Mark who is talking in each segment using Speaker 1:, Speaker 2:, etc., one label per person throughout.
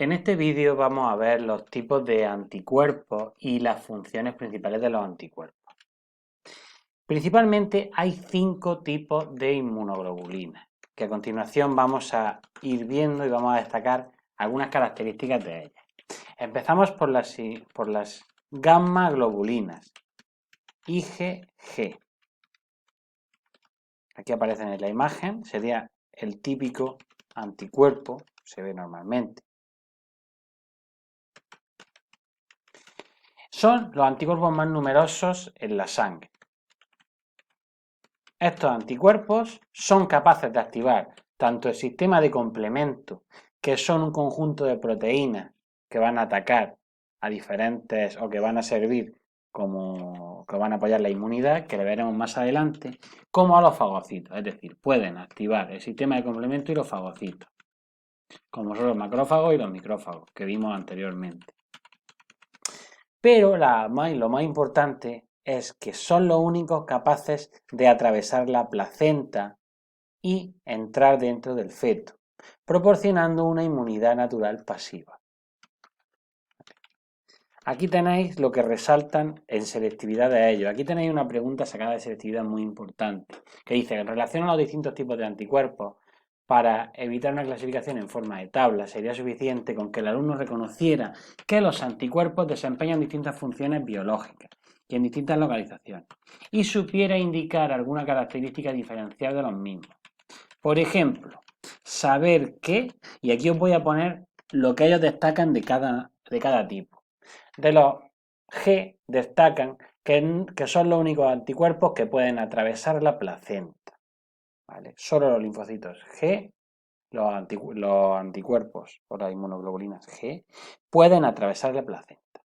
Speaker 1: En este vídeo vamos a ver los tipos de anticuerpos y las funciones principales de los anticuerpos. Principalmente hay 5 tipos de inmunoglobulinas, que a continuación vamos a ir viendo y vamos a destacar algunas características de ellas. Empezamos por las gamma globulinas, IgG. Aquí aparecen en la imagen, sería el típico anticuerpo, se ve normalmente. Son los anticuerpos más numerosos en la sangre. Estos anticuerpos son capaces de activar tanto el sistema de complemento, que son un conjunto de proteínas que van a atacar a diferentes o que van a servir como que van a apoyar la inmunidad, que le veremos más adelante, como a los fagocitos, es decir, pueden activar el sistema de complemento y los fagocitos, como son los macrófagos y los micrófagos que vimos anteriormente. Pero lo más importante es que son los únicos capaces de atravesar la placenta y entrar dentro del feto, proporcionando una inmunidad natural pasiva. Aquí tenéis lo que resaltan en selectividad de ellos. Aquí tenéis una pregunta sacada de selectividad muy importante, que dice, en relación a los distintos tipos de anticuerpos, para evitar una clasificación en forma de tabla, sería suficiente con que el alumno reconociera que los anticuerpos desempeñan distintas funciones biológicas y en distintas localizaciones, y supiera indicar alguna característica diferencial de los mismos. Por ejemplo, saber que, y aquí os voy a poner lo que ellos destacan de cada tipo. De los G destacan que son los únicos anticuerpos que pueden atravesar la placenta. ¿Vale? Solo los linfocitos G, los anticuerpos o las inmunoglobulinas G, pueden atravesar la placenta.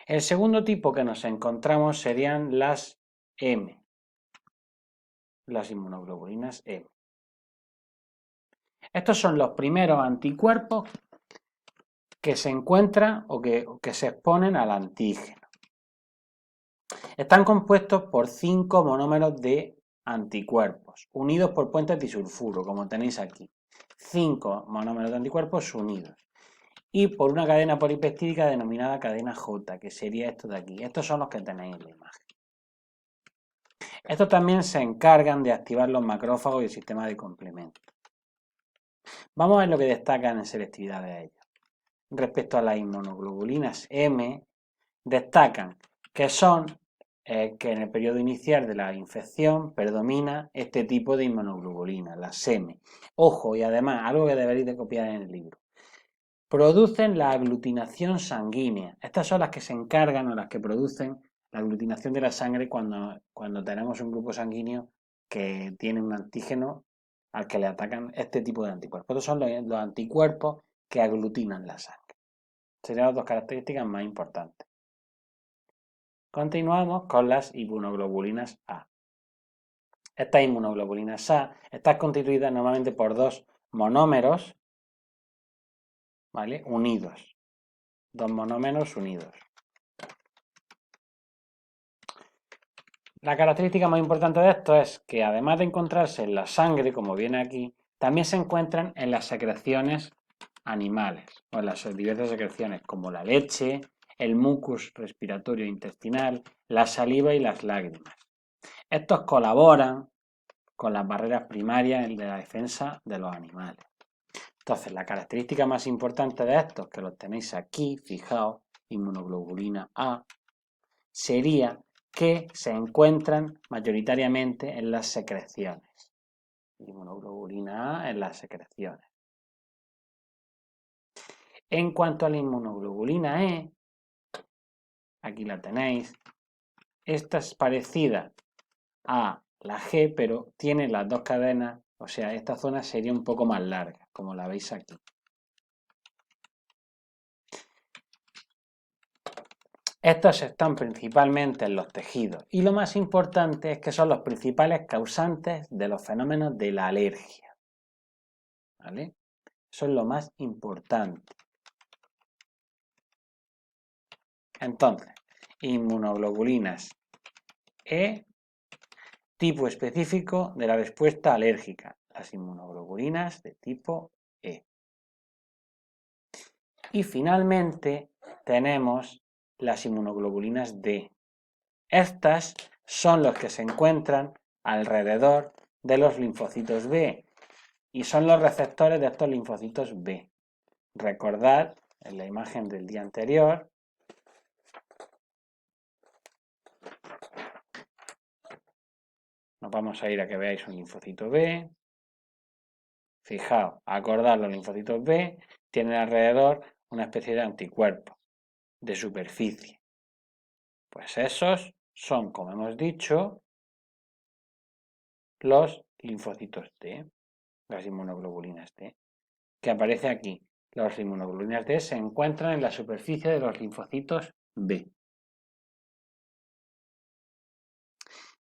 Speaker 1: El segundo tipo que nos encontramos serían las M, las inmunoglobulinas M. Estos son los primeros anticuerpos que se encuentran o que se exponen al antígeno. Están compuestos por 5 monómeros de anticuerpos, unidos por puentes disulfuro, como tenéis aquí. 5 monómeros de anticuerpos unidos. Y por una cadena polipeptídica denominada cadena J, que sería esto de aquí. Estos son los que tenéis en la imagen. Estos también se encargan de activar los macrófagos y el sistema de complemento. Vamos a ver lo que destacan en selectividad de ellos. Respecto a las inmunoglobulinas M, destacan que son que en el periodo inicial de la infección predomina este tipo de inmunoglobulina, las M. Ojo, y además, algo que deberéis de copiar en el libro. Producen la aglutinación sanguínea. Estas son las que se encargan o las que producen la aglutinación de la sangre cuando tenemos un grupo sanguíneo que tiene un antígeno al que le atacan este tipo de anticuerpos. Estos son los anticuerpos que aglutinan la sangre. Serían las dos características más importantes. Continuamos con las inmunoglobulinas A. Estas inmunoglobulinas A están constituidas normalmente por dos monómeros, ¿vale? Unidos. Dos monómeros unidos. La característica más importante de esto es que además de encontrarse en la sangre, como viene aquí, también se encuentran en las secreciones animales o en las diversas secreciones como la leche, el mucus respiratorio intestinal, la saliva y las lágrimas. Estos colaboran con las barreras primarias de la defensa de los animales. Entonces, la característica más importante de estos, que los tenéis aquí, fijaos, inmunoglobulina A, sería que se encuentran mayoritariamente en las secreciones. Inmunoglobulina A en las secreciones. En cuanto a la inmunoglobulina E, aquí la tenéis, esta es parecida a la G, pero tiene las dos cadenas, o sea, esta zona sería un poco más larga, como la veis aquí. Estos están principalmente en los tejidos y lo más importante es que son los principales causantes de los fenómenos de la alergia. ¿Vale? Eso es lo más importante. Entonces, inmunoglobulinas E, tipo específico de la respuesta alérgica, las inmunoglobulinas de tipo E. Y finalmente tenemos las inmunoglobulinas D. Estas son los que se encuentran alrededor de los linfocitos B y son los receptores de estos linfocitos B. Recordad en la imagen del día anterior nos vamos a ir a que veáis un linfocito B. Fijaos, acordad, los linfocitos B tienen alrededor una especie de anticuerpo de superficie. Pues esos son, como hemos dicho, los linfocitos T, las inmunoglobulinas T, que aparece aquí. Las inmunoglobulinas T se encuentran en la superficie de los linfocitos B.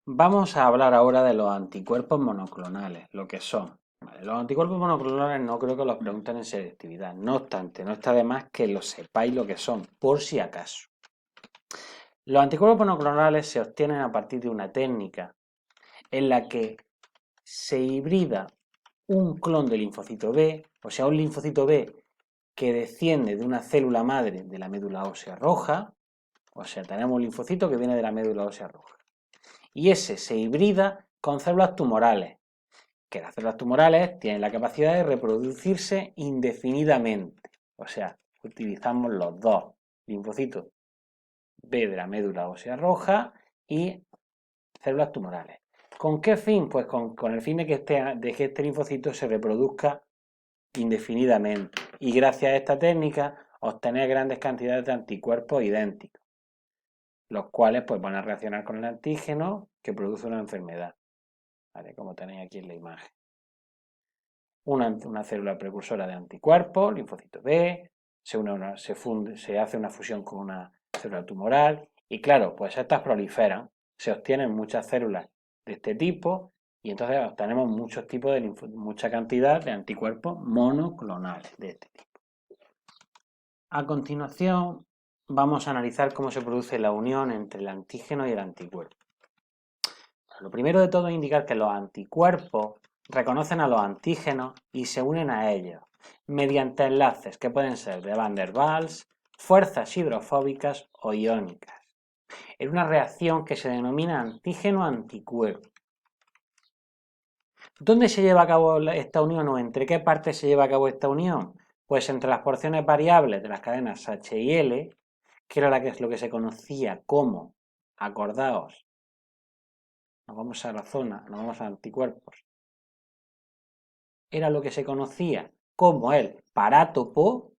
Speaker 1: Vamos a hablar ahora de los anticuerpos monoclonales, lo que son. Vale, los anticuerpos monoclonales no creo que los pregunten en selectividad, no obstante, no está de más que lo sepáis lo que son, por si acaso. Los anticuerpos monoclonales se obtienen a partir de una técnica en la que se hibrida un clon de linfocito B, o sea, un linfocito B que desciende de una célula madre de la médula ósea roja, o sea, tenemos un linfocito que viene de la médula ósea roja, y ese se hibrida con células tumorales, que las células tumorales tienen la capacidad de reproducirse indefinidamente, o sea, utilizamos los dos linfocitos B de la médula ósea roja y células tumorales. ¿Con qué fin? Pues con el fin de que este linfocito se reproduzca indefinidamente y gracias a esta técnica obtener grandes cantidades de anticuerpos idénticos, los cuales pues van a reaccionar con el antígeno que produce una enfermedad, ¿vale? Como tenéis aquí en la imagen. Una célula precursora de anticuerpos, linfocito B, se hace una fusión con una célula tumoral y claro, pues estas proliferan, se obtienen muchas células de este tipo y entonces obtenemos muchos tipos de mucha cantidad de anticuerpos monoclonales de este tipo. A continuación vamos a analizar cómo se produce la unión entre el antígeno y el anticuerpo. Lo primero de todo es indicar que los anticuerpos reconocen a los antígenos y se unen a ellos mediante enlaces que pueden ser de Van der Waals, fuerzas hidrofóbicas o iónicas, en una reacción que se denomina antígeno-anticuerpo. ¿Dónde se lleva a cabo esta unión o entre qué partes se lleva a cabo esta unión? Pues entre las porciones variables de las cadenas H y L, que era lo que se conocía como, acordaos, nos vamos a la zona, nos vamos a anticuerpos, era lo que se conocía como el parátopo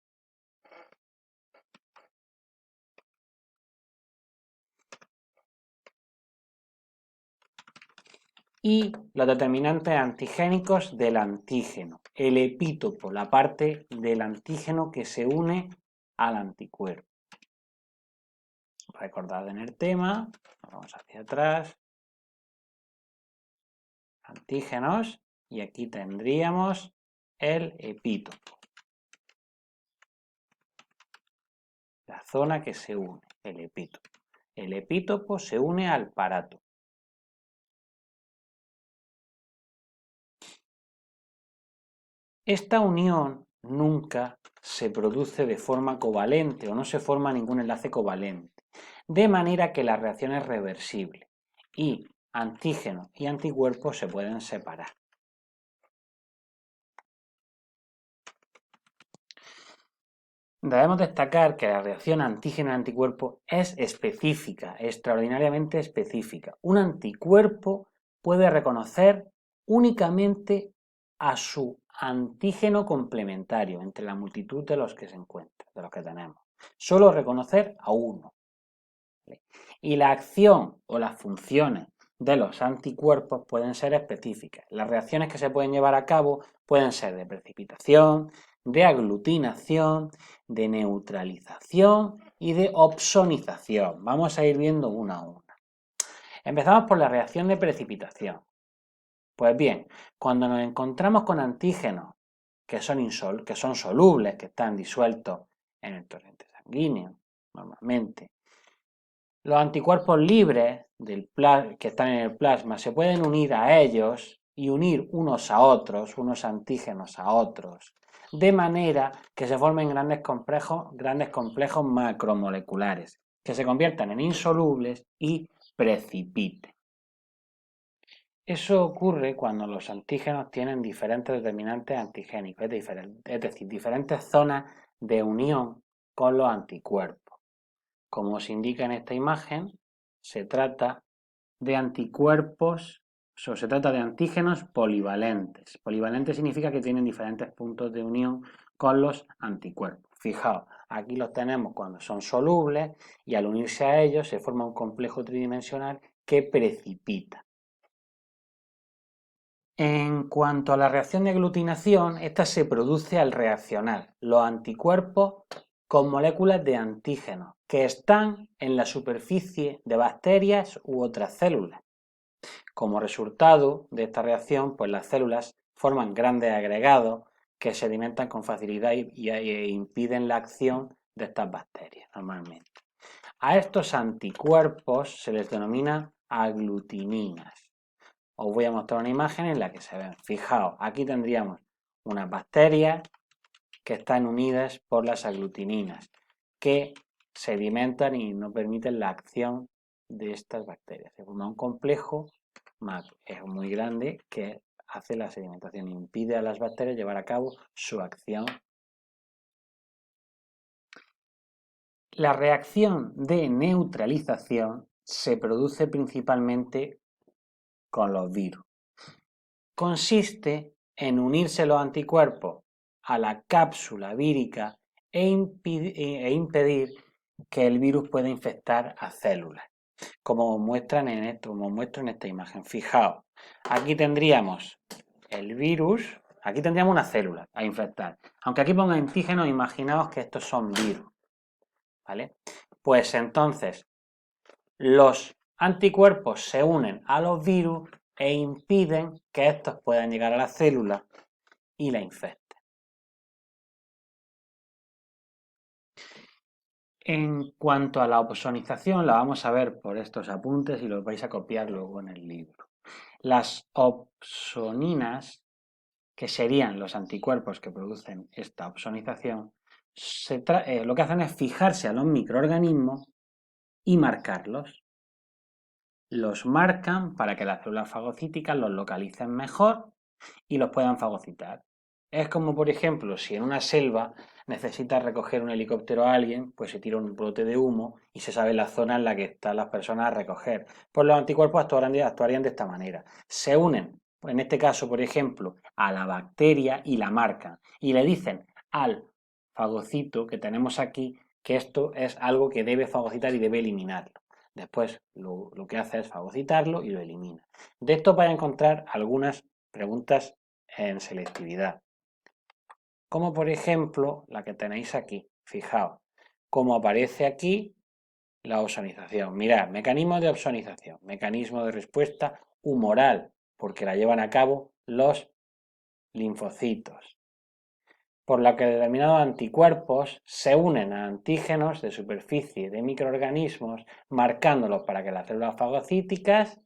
Speaker 1: y los determinantes antigénicos del antígeno, el epítopo, la parte del antígeno que se une al anticuerpo. Recordad en el tema, vamos hacia atrás, antígenos, y aquí tendríamos el epítopo, la zona que se une, el epítopo. El epítopo se une al parátopo. Esta unión nunca se produce de forma covalente o no se forma ningún enlace covalente, de manera que la reacción es reversible y antígeno y anticuerpos se pueden separar. Debemos destacar que la reacción antígeno-anticuerpo es específica, extraordinariamente específica. Un anticuerpo puede reconocer únicamente a su antígeno complementario entre la multitud de los que se encuentran, de los que tenemos. Solo reconocer a uno. Y la acción o las funciones de los anticuerpos pueden ser específicas. Las reacciones que se pueden llevar a cabo pueden ser de precipitación, de aglutinación, de neutralización y de opsonización. Vamos a ir viendo una a una. Empezamos por la reacción de precipitación. Pues bien, cuando nos encontramos con antígenos que son solubles, que están disueltos en el torrente sanguíneo, normalmente, los anticuerpos libres que están en el plasma se pueden unir a ellos y unir unos a otros, unos antígenos a otros, de manera que se formen grandes complejos macromoleculares, que se conviertan en insolubles y precipiten. Eso ocurre cuando los antígenos tienen diferentes determinantes antigénicos, es decir, diferentes zonas de unión con los anticuerpos. Como se indica en esta imagen, se trata de anticuerpos, se trata de antígenos polivalentes. Polivalente significa que tienen diferentes puntos de unión con los anticuerpos. Fijaos, aquí los tenemos cuando son solubles y al unirse a ellos se forma un complejo tridimensional que precipita. En cuanto a la reacción de aglutinación, esta se produce al reaccionar los anticuerpos con moléculas de antígenos que están en la superficie de bacterias u otras células. Como resultado de esta reacción, pues las células forman grandes agregados que se alimentan con facilidad e impiden la acción de estas bacterias normalmente. A estos anticuerpos se les denomina aglutininas. Os voy a mostrar una imagen en la que se ven. Fijaos, aquí tendríamos unas bacterias que están unidas por las aglutininas, que se alimentan y no permiten la acción de estas bacterias. Se forma un complejo muy grande que hace la sedimentación, impide a las bacterias llevar a cabo su acción. La reacción de neutralización se produce principalmente con los virus. Consiste en unirse los anticuerpos a la cápsula vírica e impedir que el virus pueda infectar a células, como muestro en esta imagen. Fijaos, aquí tendríamos el virus, aquí tendríamos una célula a infectar. Aunque aquí ponga antígenos, imaginaos que estos son virus, ¿vale? Pues entonces, los anticuerpos se unen a los virus e impiden que estos puedan llegar a la célula y la infecten. En cuanto a la opsonización, la vamos a ver por estos apuntes y los vais a copiar luego en el libro. Las opsoninas, que serían los anticuerpos que producen esta opsonización, lo que hacen es fijarse a los microorganismos y marcarlos. Los marcan para que las células fagocíticas los localicen mejor y los puedan fagocitar. Es como, por ejemplo, si en una selva necesita recoger un helicóptero a alguien, pues se tira un brote de humo y se sabe la zona en la que están las personas a recoger. Pues los anticuerpos actuarían de esta manera. Se unen, en este caso, por ejemplo, a la bacteria y la marcan. Y le dicen al fagocito que tenemos aquí que esto es algo que debe fagocitar y debe eliminarlo. Después lo que hace es fagocitarlo y lo elimina. De esto vais a encontrar algunas preguntas en selectividad. Como por ejemplo la que tenéis aquí. Fijaos, cómo aparece aquí la opsonización. Mirad, mecanismo de opsonización, mecanismo de respuesta humoral, porque la llevan a cabo los linfocitos. Por lo que determinados anticuerpos se unen a antígenos de superficie de microorganismos, marcándolos para que las células fagocíticas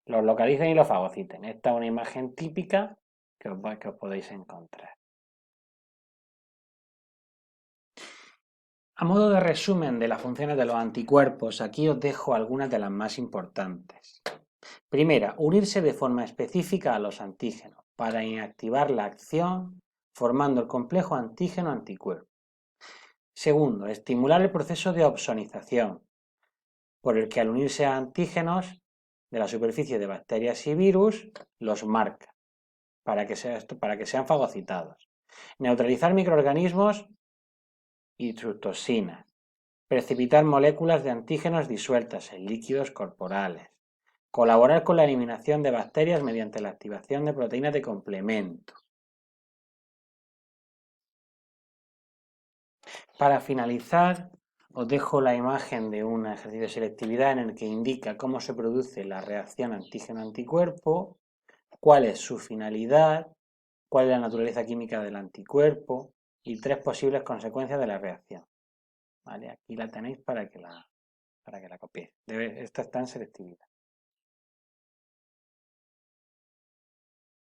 Speaker 1: los localicen y los fagociten. Esta es una imagen típica que os podéis encontrar. A modo de resumen de las funciones de los anticuerpos, aquí os dejo algunas de las más importantes. Primera, unirse de forma específica a los antígenos para inactivar la acción formando el complejo antígeno-anticuerpo. Segundo, estimular el proceso de opsonización, por el que al unirse a antígenos de la superficie de bacterias y virus, los marca para que sean fagocitados. Neutralizar microorganismos y sus toxinas. Precipitar moléculas de antígenos disueltas en líquidos corporales. Colaborar con la eliminación de bacterias mediante la activación de proteínas de complemento. Para finalizar, os dejo la imagen de un ejercicio de selectividad en el que indica cómo se produce la reacción antígeno-anticuerpo, cuál es su finalidad, cuál es la naturaleza química del anticuerpo y 3 posibles consecuencias de la reacción. ¿Vale? Aquí la tenéis para que la copiéis. Esta está en selectividad.